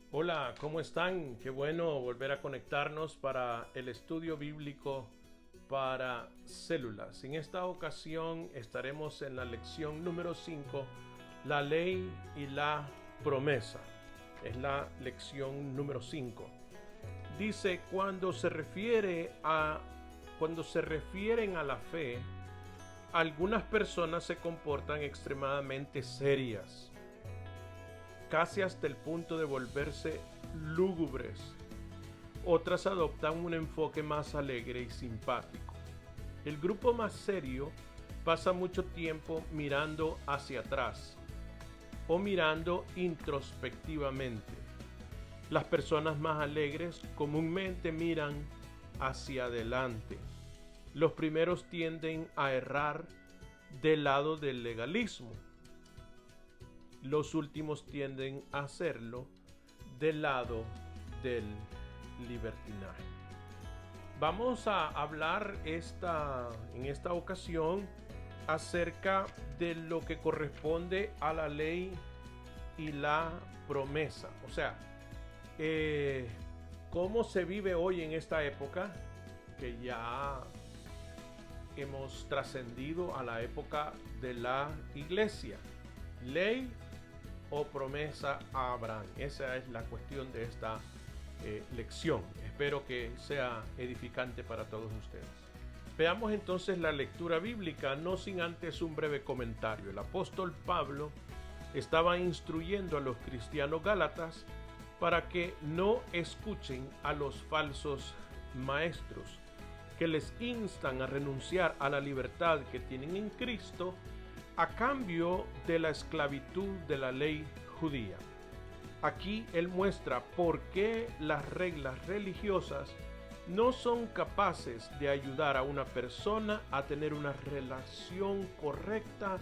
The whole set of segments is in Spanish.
Hola, ¿cómo están? Qué bueno volver a conectarnos para el estudio bíblico para células. En esta ocasión estaremos en la lección número 5, la ley y la promesa. Es la lección número 5. Dice, cuando se refieren a la fe, algunas personas se comportan extremadamente serias, casi hasta el punto de volverse lúgubres. Otras adoptan un enfoque más alegre y simpático. El grupo más serio pasa mucho tiempo mirando hacia atrás o mirando introspectivamente. Las personas más alegres comúnmente miran hacia adelante. Los primeros tienden a errar del lado del legalismo. Los últimos tienden a hacerlo del lado del libertinaje. Vamos a hablar en esta ocasión acerca de lo que corresponde a la ley y la promesa. O sea, cómo se vive hoy en esta época que ya hemos trascendido a la época de la iglesia. Ley o promesa a Abraham. Esa es la cuestión de esta lección. Espero que sea edificante para todos ustedes. Veamos entonces la lectura bíblica, no sin antes un breve comentario. El apóstol Pablo estaba instruyendo a los cristianos gálatas para que no escuchen a los falsos maestros que les instan a renunciar a la libertad que tienen en Cristo a cambio de la esclavitud de la ley judía. Aquí él muestra por qué las reglas religiosas no son capaces de ayudar a una persona a tener una relación correcta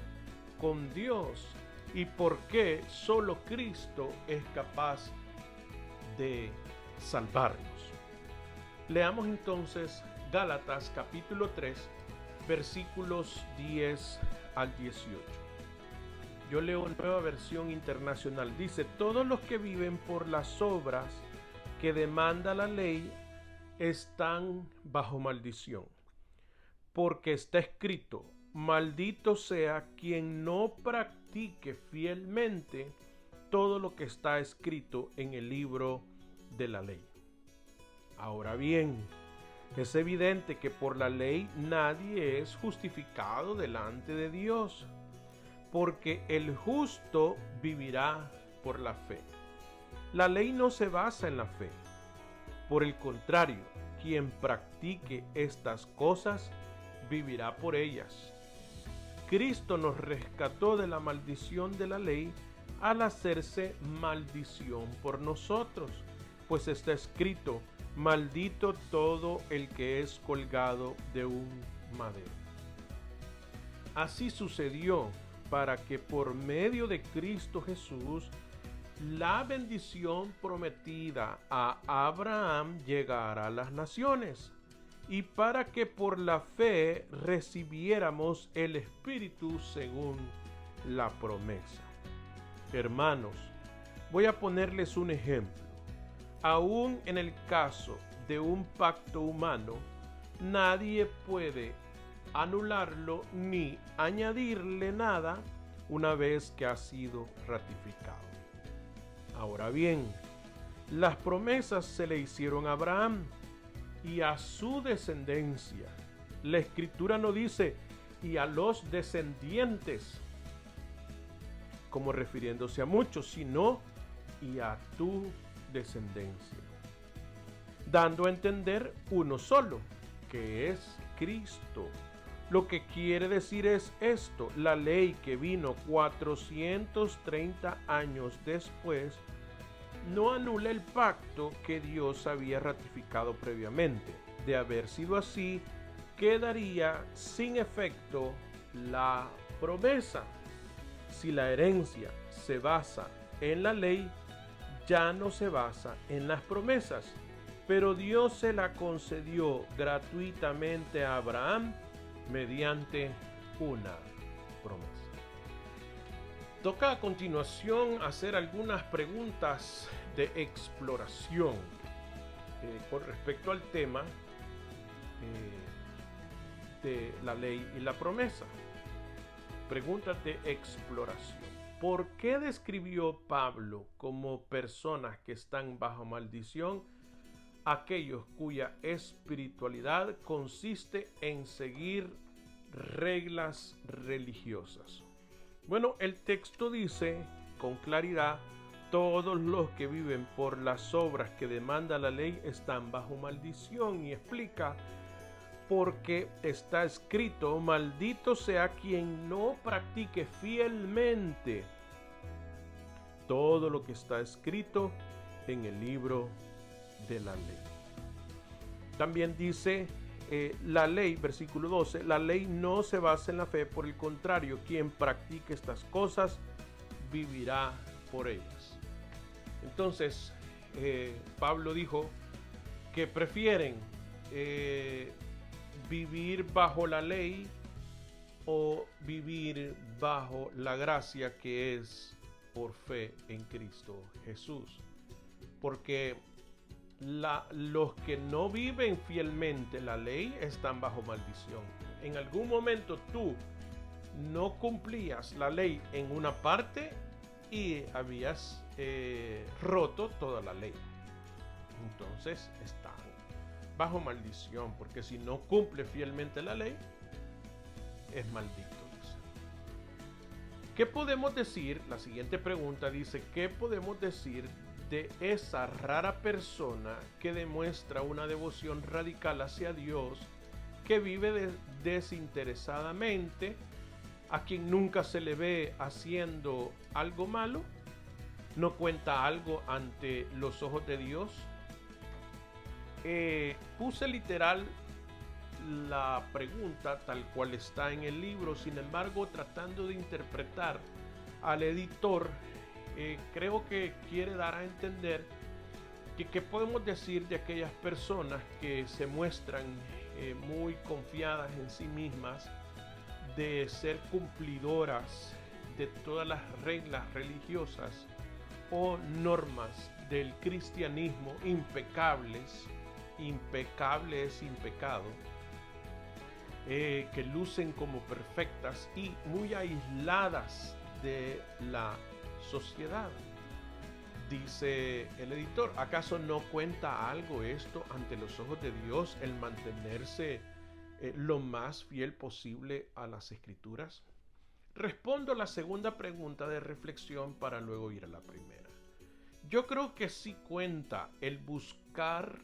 con Dios y por qué solo Cristo es capaz de salvarnos. Leamos entonces Gálatas capítulo 3, versículos 10 al 18. Yo leo Nueva Versión Internacional. Dice, todos los que viven por las obras que demanda la ley están bajo maldición. Porque está escrito, maldito sea quien no practique fielmente todo lo que está escrito en el libro de la ley. Ahora bien, es evidente que por la ley nadie es justificado delante de Dios, porque el justo vivirá por la fe. La ley no se basa en la fe. Por el contrario, quien practique estas cosas vivirá por ellas. Cristo nos rescató de la maldición de la ley al hacerse maldición por nosotros, pues está escrito, maldito todo el que es colgado de un madero. Así sucedió para que por medio de Cristo Jesús la bendición prometida a Abraham llegara a las naciones y para que por la fe recibiéramos el Espíritu según la promesa. Hermanos, voy a ponerles un ejemplo. Aún en el caso de un pacto humano, nadie puede anularlo ni añadirle nada una vez que ha sido ratificado. Ahora bien, las promesas se le hicieron a Abraham y a su descendencia. La Escritura no dice y a los descendientes, como refiriéndose a muchos, sino y a tu descendencia, dando a entender uno solo, que es Cristo. Lo que quiere decir es esto: la ley que vino 430 años después no anula el pacto que Dios había ratificado previamente. De haber sido así, quedaría sin efecto la promesa. Si la herencia se basa en la ley, ya no se basa en las promesas, pero Dios se la concedió gratuitamente a Abraham mediante una promesa. Toca a continuación hacer algunas preguntas de exploración con respecto al tema de la ley y la promesa. Preguntas de exploración. ¿Por qué describió Pablo como personas que están bajo maldición aquellos cuya espiritualidad consiste en seguir reglas religiosas? Bueno, el texto dice con claridad: todos los que viven por las obras que demanda la ley están bajo maldición, y explica: porque está escrito, maldito sea quien no practique fielmente todo lo que está escrito en el libro de la ley. También dice la ley, versículo 12, la ley no se basa en la fe, por el contrario, quien practique estas cosas vivirá por ellas. Entonces, Pablo dijo que prefieren vivir bajo la ley o vivir bajo la gracia, que es por fe en Cristo Jesús. Porque los que no viven fielmente la ley están bajo maldición. En algún momento tú no cumplías la ley en una parte y habías roto toda la ley. Entonces están bajo maldición, porque si no cumple fielmente la ley, es maldito. Dice. ¿Qué podemos decir? La siguiente pregunta dice: ¿qué podemos decir de esa rara persona que demuestra una devoción radical hacia Dios, que vive desinteresadamente, a quien nunca se le ve haciendo algo malo, no cuenta algo ante los ojos de Dios? Puse literal la pregunta tal cual está en el libro, sin embargo, tratando de interpretar al editor, creo que quiere dar a entender que qué podemos decir de aquellas personas que se muestran muy confiadas en sí mismas, de ser cumplidoras de todas las reglas religiosas o normas del cristianismo, impecables sin pecado, que lucen como perfectas y muy aisladas de la sociedad. Dice el editor: ¿acaso no cuenta algo esto ante los ojos de Dios, el mantenerse lo más fiel posible a las Escrituras? Respondo a la segunda pregunta de reflexión para luego ir a la primera. Yo creo que sí cuenta el buscar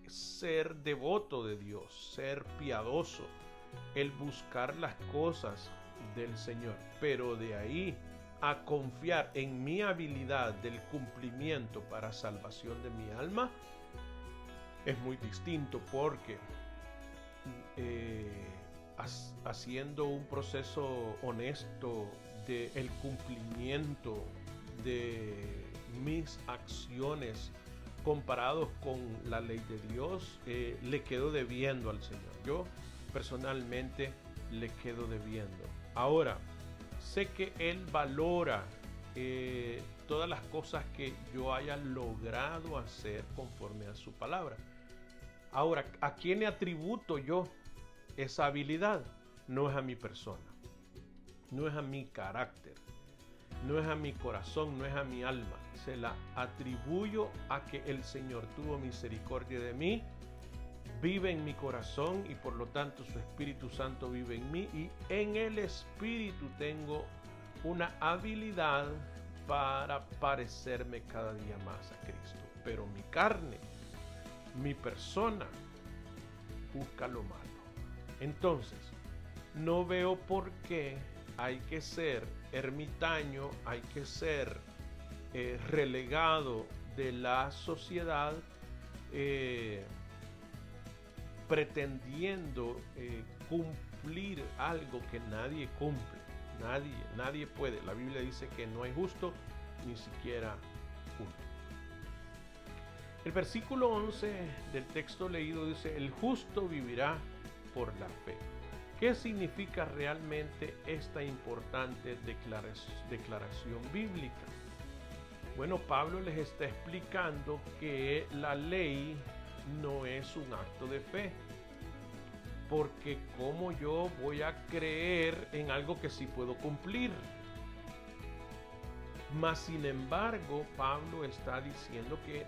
ser devoto de Dios, ser piadoso, el buscar las cosas del Señor, pero de ahí a confiar en mi habilidad del cumplimiento para salvación de mi alma es muy distinto, porque haciendo un proceso honesto del cumplimiento de mis acciones comparados con la ley de Dios, le quedo debiendo al Señor. Yo personalmente le quedo debiendo. Ahora, sé que Él valora todas las cosas que yo haya logrado hacer conforme a su palabra. Ahora, ¿a quién le atributo yo esa habilidad? No es a mi persona, no es a mi carácter, no es a mi corazón, no es a mi alma. Se la atribuyo a que el Señor tuvo misericordia de mí, vive en mi corazón y por lo tanto su Espíritu Santo vive en mí, y en el Espíritu tengo una habilidad para parecerme cada día más a Cristo. Pero mi carne, mi persona, busca lo malo. Entonces, no veo por qué hay que ser ermitaño, hay que ser relegado de la sociedad, pretendiendo cumplir algo que nadie cumple. Nadie puede. La Biblia dice que no hay justo, ni siquiera uno. El versículo 11 del texto leído dice: el justo vivirá por la fe. ¿Qué significa realmente esta importante declaración bíblica? Bueno, Pablo les está explicando que la ley no es un acto de fe. Porque ¿cómo yo voy a creer en algo que sí puedo cumplir? Mas sin embargo, Pablo está diciendo que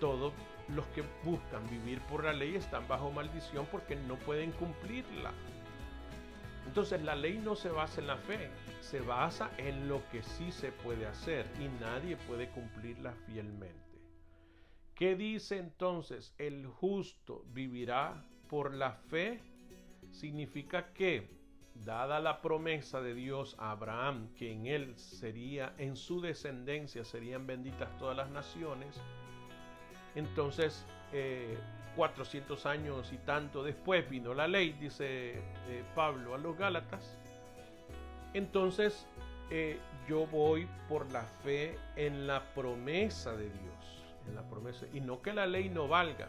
todos los que buscan vivir por la ley están bajo maldición porque no pueden cumplirla. Entonces la ley no se basa en la fe, se basa en lo que sí se puede hacer y nadie puede cumplirla fielmente. ¿Qué dice entonces? El justo vivirá por la fe. Significa que, dada la promesa de Dios a Abraham, que en él sería, en su descendencia serían benditas todas las naciones, entonces 400 años y tanto después vino la ley, dice Pablo a los Gálatas. Entonces yo voy por la fe en la promesa de Dios, en la promesa, y no que la ley no valga.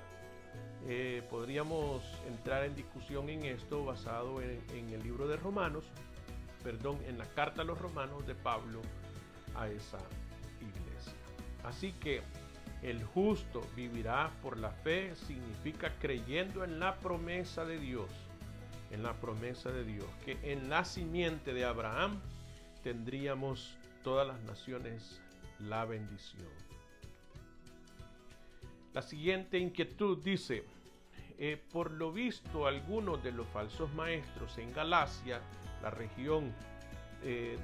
Podríamos entrar en discusión en esto basado en el libro de Romanos, en la carta a los Romanos de Pablo a esa iglesia. Así que el justo vivirá por la fe significa creyendo en la promesa de Dios, que en la simiente de Abraham tendríamos todas las naciones la bendición. La siguiente inquietud dice, por lo visto algunos de los falsos maestros en Galacia, la región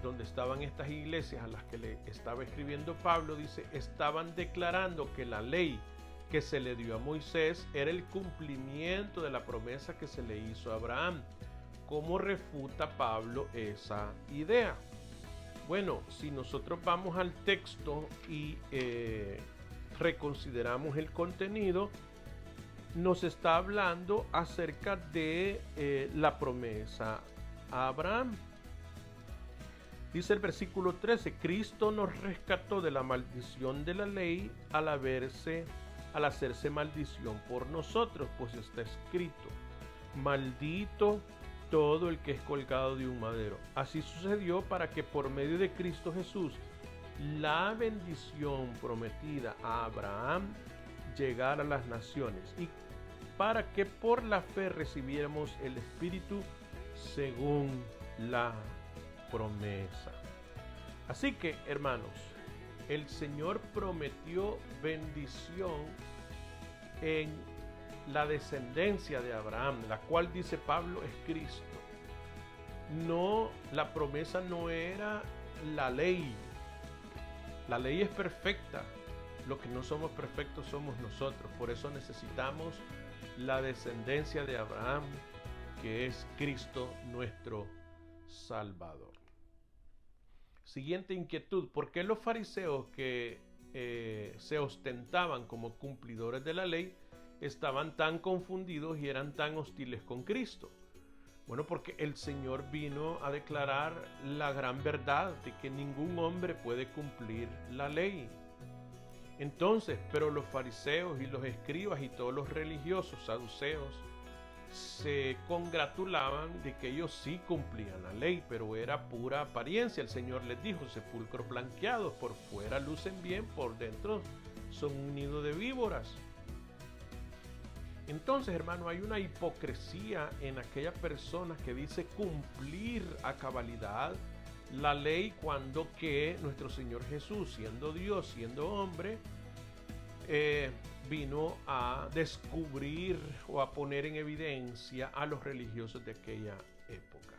donde estaban estas iglesias a las que le estaba escribiendo Pablo, dice, estaban declarando que la ley que se le dio a Moisés era el cumplimiento de la promesa que se le hizo a Abraham. ¿Cómo refuta Pablo esa idea? Bueno, si nosotros vamos al texto y reconsideramos el contenido, nos está hablando acerca de la promesa a Abraham. Dice el versículo 13, Cristo nos rescató de la maldición de la ley al hacerse maldición por nosotros, pues está escrito, maldito todo el que es colgado de un madero. Así sucedió para que por medio de Cristo Jesús la bendición prometida a Abraham llegara a las naciones y para que por la fe recibiéramos el Espíritu según la promesa. Así que, hermanos, el Señor prometió bendición en la descendencia de Abraham, la cual, dice Pablo, es Cristo. No, la promesa no era la ley. La ley es perfecta. Lo que no somos perfectos somos nosotros. Por eso necesitamos la descendencia de Abraham, que es Cristo nuestro Salvador. Siguiente inquietud, ¿por qué los fariseos que se ostentaban como cumplidores de la ley estaban tan confundidos y eran tan hostiles con Cristo? Bueno, porque el Señor vino a declarar la gran verdad de que ningún hombre puede cumplir la ley. Entonces, pero los fariseos y los escribas y todos los religiosos saduceos se congratulaban de que ellos sí cumplían la ley, pero era pura apariencia. El Señor les dijo, sepulcros blanqueados, por fuera lucen bien, por dentro son un nido de víboras. Entonces, hermano, hay una hipocresía en aquella persona que dice cumplir a cabalidad la ley cuando que nuestro Señor Jesús, siendo Dios, siendo hombre, vino a descubrir o a poner en evidencia a los religiosos de aquella época.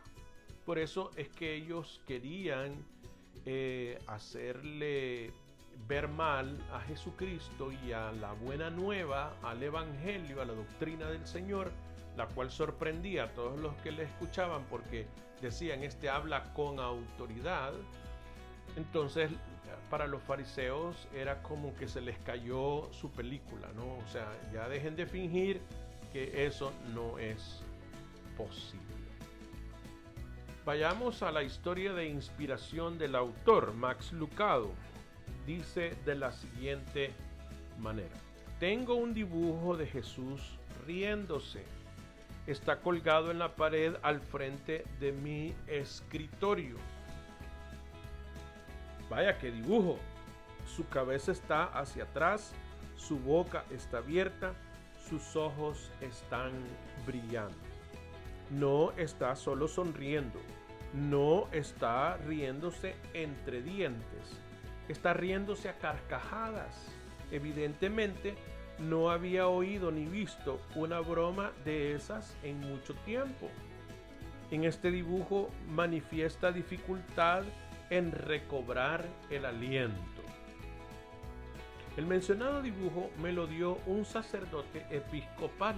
Por eso es que ellos querían hacerle ver mal a Jesucristo y a la buena nueva, al evangelio, a la doctrina del Señor, la cual sorprendía a todos los que le escuchaban porque decían, este habla con autoridad. Entonces, para los fariseos era como que se les cayó su película, ¿no? O sea, ya dejen de fingir que eso no es posible. Vayamos a la historia de inspiración del autor, Max Lucado. Dice de la siguiente manera: tengo un dibujo de Jesús riéndose. Está colgado en la pared al frente de mi escritorio. Vaya, qué dibujo. Su cabeza está hacia atrás, su boca está abierta, sus ojos están brillando. No está solo sonriendo, no está riéndose entre dientes, está riéndose a carcajadas. Evidentemente, no había oído ni visto una broma de esas en mucho tiempo. En este dibujo manifiesta dificultad en recobrar el aliento. El mencionado dibujo me lo dio un sacerdote episcopal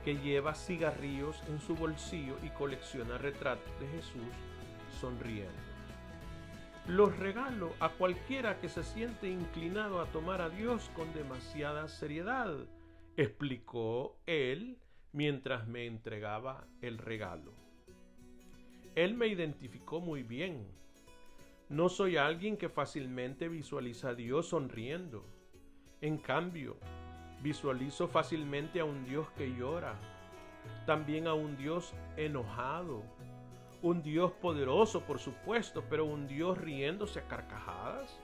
que lleva cigarrillos en su bolsillo y colecciona retratos de Jesús sonriendo. Los regalo a cualquiera que se siente inclinado a tomar a Dios con demasiada seriedad, explicó él mientras me entregaba el regalo. Él me identificó muy bien. No soy alguien que fácilmente visualiza a Dios sonriendo. En cambio, visualizo fácilmente a un Dios que llora, también a un Dios enojado, un Dios poderoso, por supuesto, pero un Dios riéndose a carcajadas.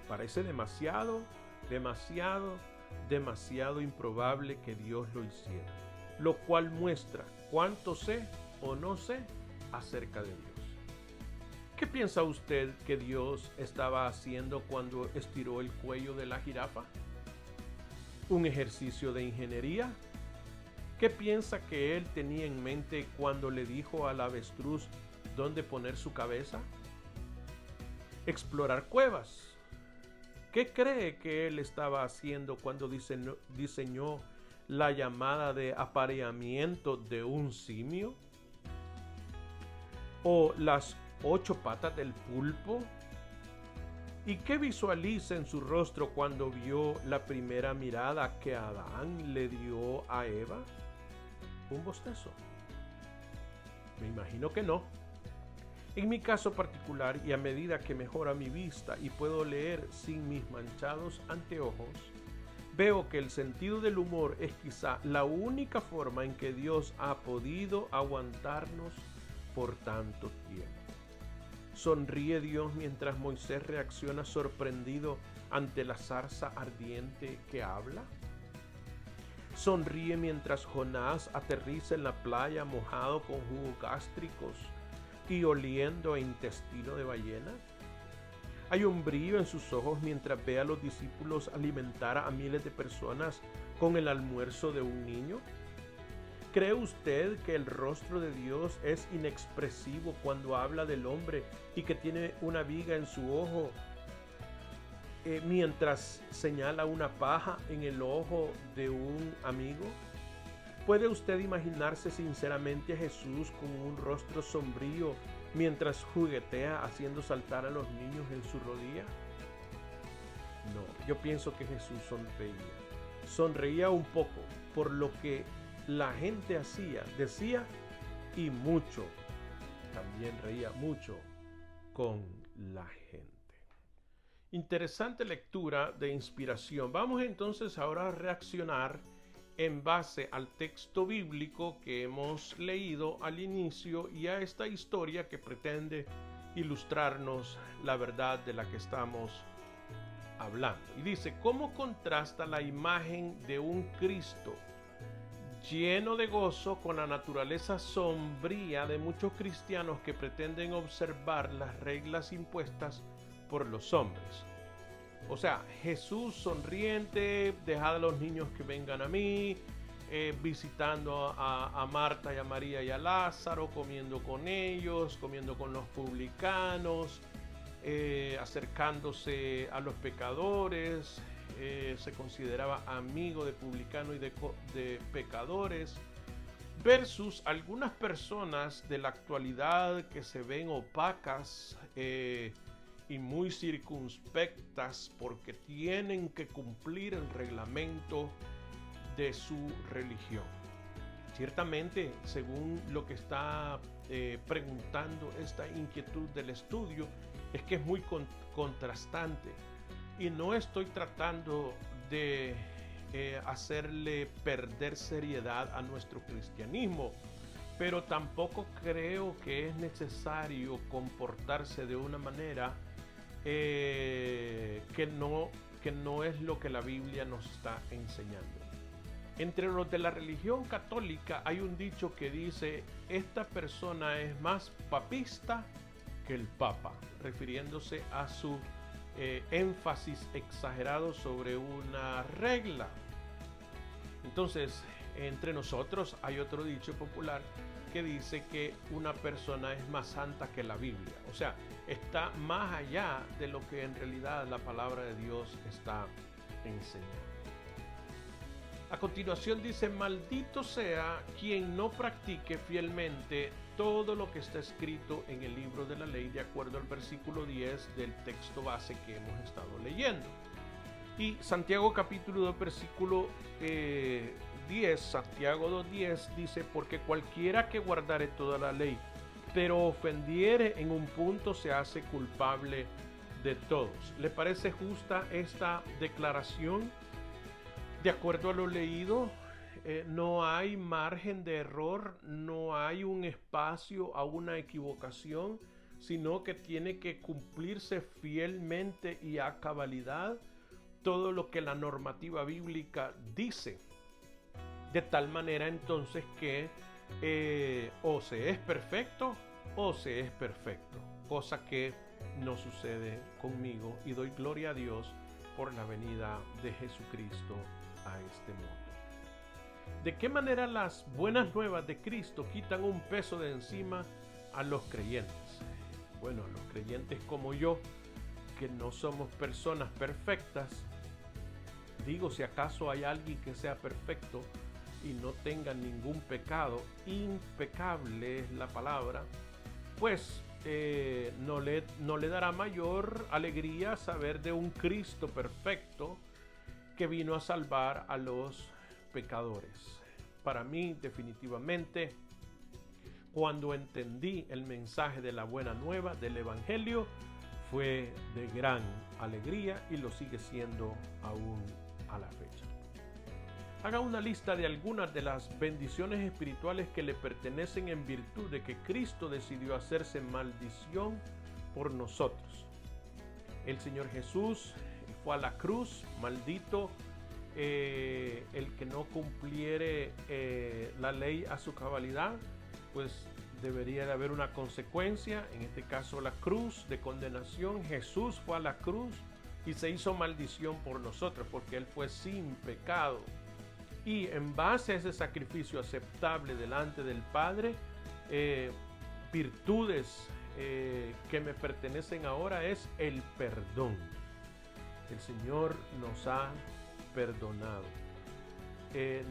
Parece demasiado improbable que Dios lo hiciera, lo cual muestra cuánto sé o no sé acerca de Dios. ¿Qué piensa usted que Dios estaba haciendo cuando estiró el cuello de la jirafa? ¿Un ejercicio de ingeniería? ¿Qué piensa que él tenía en mente cuando le dijo al avestruz dónde poner su cabeza? ¿Explorar cuevas? ¿Qué cree que él estaba haciendo cuando diseñó la llamada de apareamiento de un simio? ¿O las 8 patas del pulpo? ¿Y qué visualiza en su rostro cuando vio la primera mirada que Adán le dio a Eva? ¿Un bostezo? Me imagino que no. En mi caso particular, y a medida que mejora mi vista y puedo leer sin mis manchados anteojos, veo que el sentido del humor es quizá la única forma en que Dios ha podido aguantarnos por tanto tiempo. ¿Sonríe Dios mientras Moisés reacciona sorprendido ante la zarza ardiente que habla? ¿Sonríe mientras Jonás aterriza en la playa mojado con jugos gástricos y oliendo a intestino de ballena? ¿Hay un brillo en sus ojos mientras ve a los discípulos alimentar a miles de personas con el almuerzo de un niño? ¿Cree usted que el rostro de Dios es inexpresivo cuando habla del hombre y que tiene una viga en su ojo mientras señala una paja en el ojo de un amigo? ¿Puede usted imaginarse sinceramente a Jesús con un rostro sombrío mientras juguetea haciendo saltar a los niños en su rodilla? No, yo pienso que Jesús sonreía un poco por lo que la gente decía y mucho. También reía mucho con la gente. Interesante lectura de inspiración. Vamos entonces ahora a reaccionar en base al texto bíblico que hemos leído al inicio y a esta historia que pretende ilustrarnos la verdad de la que estamos hablando. Y dice, ¿cómo contrasta la imagen de un Cristo lleno de gozo con la naturaleza sombría de muchos cristianos que pretenden observar las reglas impuestas por los hombres? O sea, Jesús sonriente, dejad a los niños que vengan a mí, visitando a Marta y a María y a Lázaro, comiendo con ellos, comiendo con los publicanos, acercándose a los pecadores, se consideraba amigo de publicanos y de pecadores, versus algunas personas de la actualidad que se ven opacas y muy circunspectas porque tienen que cumplir el reglamento de su religión. Ciertamente, según lo que está preguntando esta inquietud del estudio, es que es muy contrastante. Y no estoy tratando de hacerle perder seriedad a nuestro cristianismo, pero tampoco creo que es necesario comportarse de una manera que no es lo que la Biblia nos está enseñando. Entre los de la religión católica hay un dicho que dice: esta persona es más papista que el Papa, refiriéndose a su énfasis exagerado sobre una regla. Entonces, entre nosotros hay otro dicho popular que dice que una persona es más santa que la Biblia. O sea, está más allá de lo que en realidad la palabra de Dios está enseñando. A continuación dice: maldito sea quien no practique fielmente todo lo que está escrito en el libro de la ley, de acuerdo al versículo 10 del texto base que hemos estado leyendo. Y Santiago capítulo 2 versículo 10, Santiago 2:10 dice: porque cualquiera que guardare toda la ley, pero ofendiere en un punto, se hace culpable de todos. ¿Le parece justa esta declaración? De acuerdo a lo leído, no hay margen de error, no hay un espacio a una equivocación, sino que tiene que cumplirse fielmente y a cabalidad todo lo que la normativa bíblica dice. De tal manera entonces que o se es perfecto o se es perfecto, cosa que no sucede conmigo, y doy gloria a Dios por la venida de Jesucristo a este mundo. ¿De qué manera las buenas nuevas de Cristo quitan un peso de encima a los creyentes? Bueno, los creyentes como yo, que no somos personas perfectas, digo, si acaso hay alguien que sea perfecto y no tenga ningún pecado, impecable es la palabra, pues no le dará mayor alegría saber de un Cristo perfecto que vino a salvar a los pecadores. Para mí, definitivamente, cuando entendí el mensaje de la buena nueva del Evangelio, fue de gran alegría y lo sigue siendo aún a la fecha. Haga una lista de algunas de las bendiciones espirituales que le pertenecen en virtud de que Cristo decidió hacerse maldición por nosotros. El Señor Jesús fue a la cruz, maldito el que no cumpliere la ley a su cabalidad, pues debería de haber una consecuencia, en este caso la cruz de condenación. Jesús fue a la cruz y se hizo maldición por nosotros, porque Él fue sin pecado. Y en base a ese sacrificio aceptable delante del Padre, virtudes que me pertenecen ahora es el perdón. El Señor nos ha perdonado,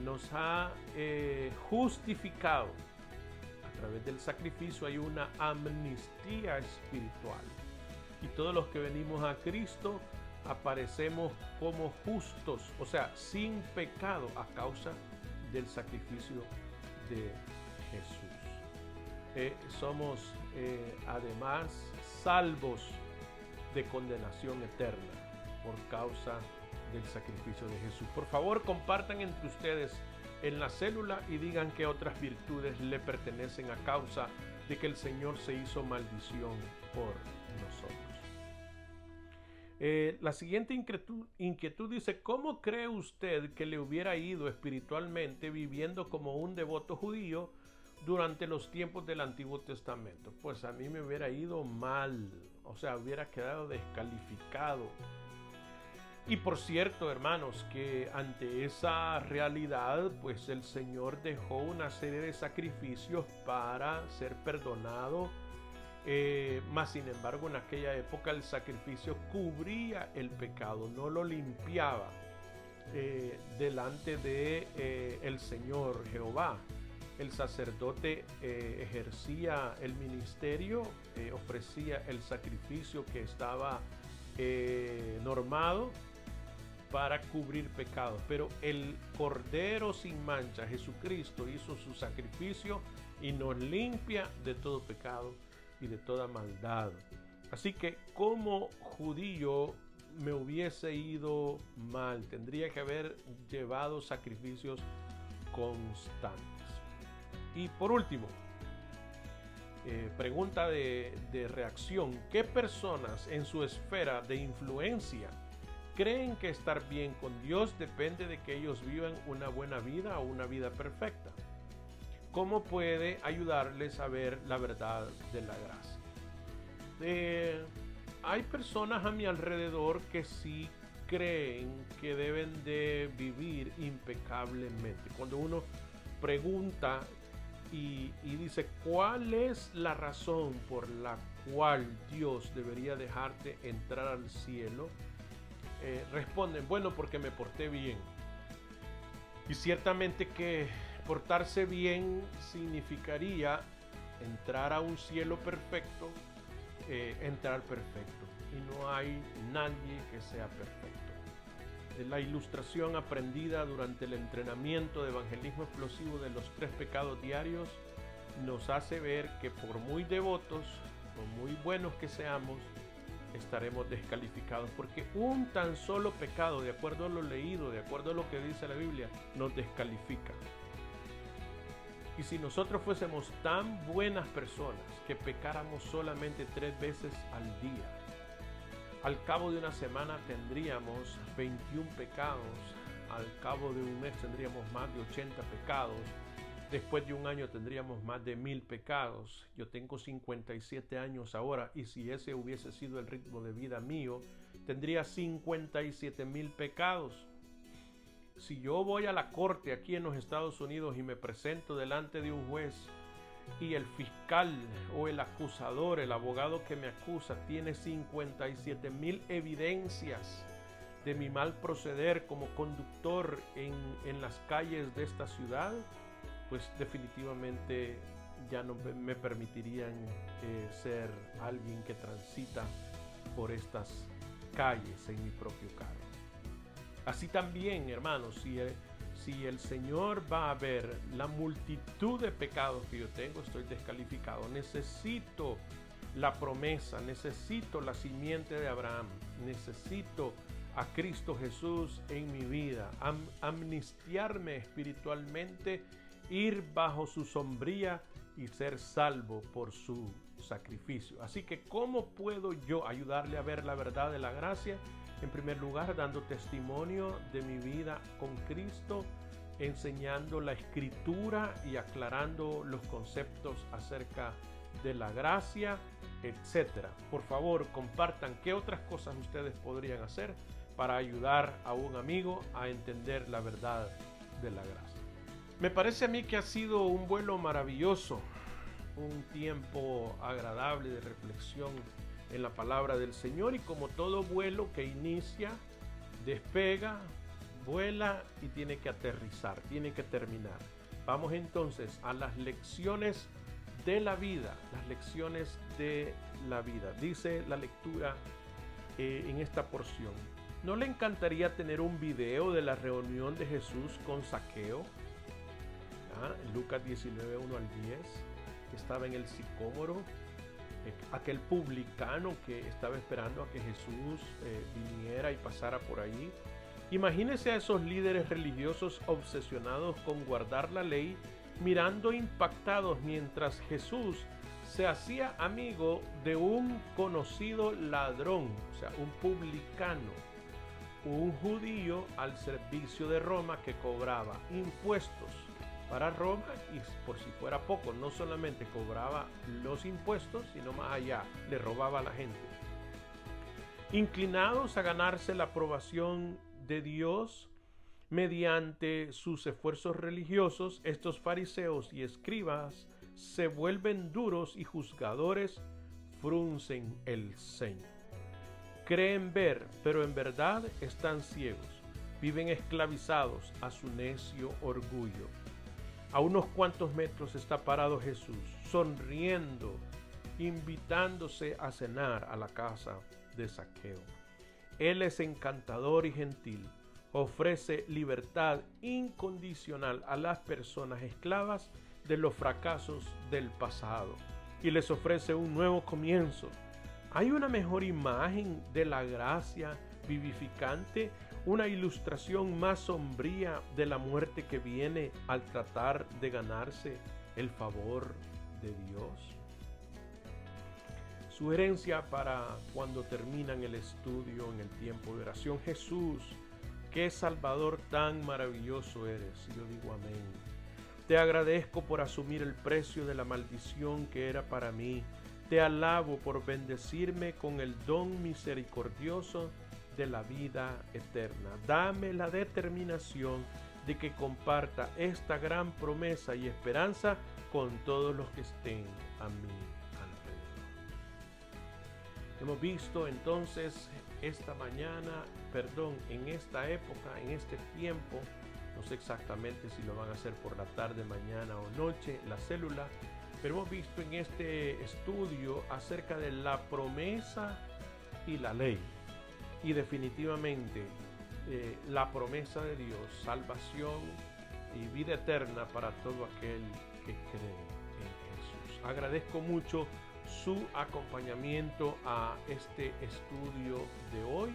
nos ha justificado. A través del sacrificio hay una amnistía espiritual. Y todos los que venimos a Cristo aparecemos como justos, o sea, sin pecado, a causa del sacrificio de Jesús. Somos además salvos de condenación eterna por causa del sacrificio de Jesús. Por favor, compartan entre ustedes en la célula y digan qué otras virtudes le pertenecen a causa de que el Señor se hizo maldición por nosotros. La siguiente inquietud dice: ¿cómo cree usted que le hubiera ido espiritualmente viviendo como un devoto judío durante los tiempos del Antiguo Testamento? Pues a mí me hubiera ido mal, o sea, hubiera quedado descalificado. Y por cierto, hermanos, que ante esa realidad, pues el Señor dejó una serie de sacrificios para ser perdonado. Mas sin embargo, en aquella época el sacrificio cubría el pecado, no lo limpiaba delante de el Señor Jehová. El sacerdote ejercía el ministerio, ofrecía el sacrificio que estaba normado para cubrir pecados, pero el Cordero sin mancha, Jesucristo, hizo su sacrificio y nos limpia de todo pecado y de toda maldad. Así que como judío me hubiese ido mal, tendría que haber llevado sacrificios constantes. Y por último, pregunta de reacción. ¿Qué personas en su esfera de influencia creen que estar bien con Dios depende de que ellos vivan una buena vida o una vida perfecta? ¿Cómo puede ayudarles a ver la verdad de la gracia? Hay personas a mi alrededor que sí creen que deben de vivir impecablemente. Cuando uno pregunta y dice, ¿cuál es la razón por la cual Dios debería dejarte entrar al cielo? Responden, bueno, porque me porté bien. Y ciertamente que portarse bien significaría entrar a un cielo perfecto, entrar perfecto. Y no hay nadie que sea perfecto. La ilustración aprendida durante el entrenamiento de evangelismo explosivo de los 3 pecados diarios nos hace ver que por muy devotos, por muy buenos que seamos, estaremos descalificados, porque un tan solo pecado, de acuerdo a lo leído, de acuerdo a lo que dice la Biblia, nos descalifica. Y si nosotros fuésemos tan buenas personas que pecáramos solamente 3 veces al día, al cabo de una semana tendríamos 21 pecados, al cabo de un mes tendríamos más de 80 pecados, después de un año tendríamos más de 1000 pecados. Yo tengo 57 años ahora y si ese hubiese sido el ritmo de vida mío, tendría 57,000 pecados. Si yo voy a la corte aquí en los Estados Unidos y me presento delante de un juez y el fiscal o el acusador, el abogado que me acusa, tiene 57,000 evidencias de mi mal proceder como conductor en las calles de esta ciudad, pues definitivamente ya no me permitirían ser alguien que transita por estas calles en mi propio carro. Así también, hermanos, si el Señor va a ver la multitud de pecados que yo tengo, estoy descalificado. Necesito la promesa, necesito la simiente de Abraham, necesito a Cristo Jesús en mi vida, amnistiarme espiritualmente, ir bajo su sombría y ser salvo por su sacrificio. Así que, ¿cómo puedo yo ayudarle a ver la verdad de la gracia? En primer lugar, dando testimonio de mi vida con Cristo, enseñando la Escritura y aclarando los conceptos acerca de la gracia, etc. Por favor, compartan qué otras cosas ustedes podrían hacer para ayudar a un amigo a entender la verdad de la gracia. Me parece a mí que ha sido un vuelo maravilloso, un tiempo agradable de reflexión en la palabra del Señor, y como todo vuelo que inicia, despega, vuela y tiene que aterrizar, tiene que terminar. Vamos entonces a las lecciones de la vida, las lecciones de la vida. Dice la lectura en esta porción: ¿no le encantaría tener un video de la reunión de Jesús con Zaqueo? Lucas 19, 1 al 10, que estaba en el sicómoro, aquel publicano que estaba esperando a que Jesús viniera y pasara por ahí. Imagínese a esos líderes religiosos obsesionados con guardar la ley, mirando impactados mientras Jesús se hacía amigo de un conocido ladrón, o sea, un publicano, un judío al servicio de Roma que cobraba impuestos para Roma, y por si fuera poco, no solamente cobraba los impuestos, sino más allá, le robaba a la gente. Inclinados a ganarse la aprobación de Dios mediante sus esfuerzos religiosos, estos fariseos y escribas se vuelven duros y juzgadores, fruncen el ceño. Creen ver, pero en verdad están ciegos, viven esclavizados a su necio orgullo. A unos cuantos metros está parado Jesús, sonriendo, invitándose a cenar a la casa de Zaqueo. Él es encantador y gentil, ofrece libertad incondicional a las personas esclavas de los fracasos del pasado y les ofrece un nuevo comienzo. ¿Hay una mejor imagen de la gracia vivificante? ¿Una ilustración más sombría de la muerte que viene al tratar de ganarse el favor de Dios? Sugerencia para cuando terminan el estudio en el tiempo de oración. Jesús, qué Salvador tan maravilloso eres. Yo digo amén. Te agradezco por asumir el precio de la maldición que era para mí. Te alabo por bendecirme con el don misericordioso de la vida eterna. Dame la determinación de que comparta esta gran promesa y esperanza con todos los que estén a mi alrededor. Hemos visto entonces en esta época, en este tiempo, no sé exactamente si lo van a hacer por la tarde, mañana o noche, la célula, pero hemos visto en este estudio acerca de la promesa y la ley. Y definitivamente la promesa de Dios, salvación y vida eterna para todo aquel que cree en Jesús. Agradezco mucho su acompañamiento a este estudio de hoy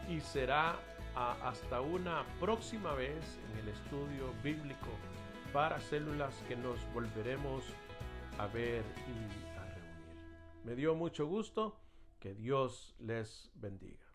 y será hasta una próxima vez en el estudio bíblico para células que nos volveremos a ver y a reunir. Me dio mucho gusto. Que Dios les bendiga.